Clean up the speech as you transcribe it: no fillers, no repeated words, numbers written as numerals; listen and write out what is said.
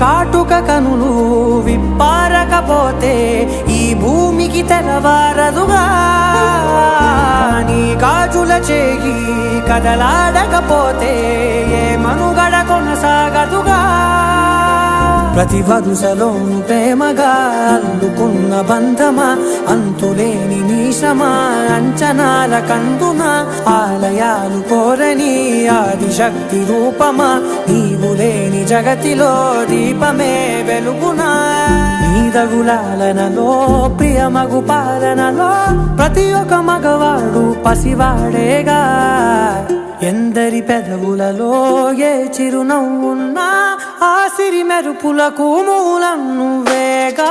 కాటుక కనులు విప్పారకపోతే ఈ భూమికి తెలవారదుగా నీ గాజుల చేయి కదలాడకపోతే ఏ మనుగడ కొనసాగదుగా ప్రతి వరుసలోను ప్రేమగా అల్లుకున్న బంధమా అంతులేని నీశమా అంచనాల కందున ఆలయాలు కోరని ఆదిశక్తి రూపమా నీవు లేని జగతిలో దీపమే వెలుగునా నీదగులాలనలో ప్రియమగు పాలనలో ప్రతి ఒక్క మగవాడు పసివాడేగా ఎందరి పెదవులలో ఏ చిరునవ్వున్నా ఆ సిరి మెరుపులకు మూలం నువ్వేగా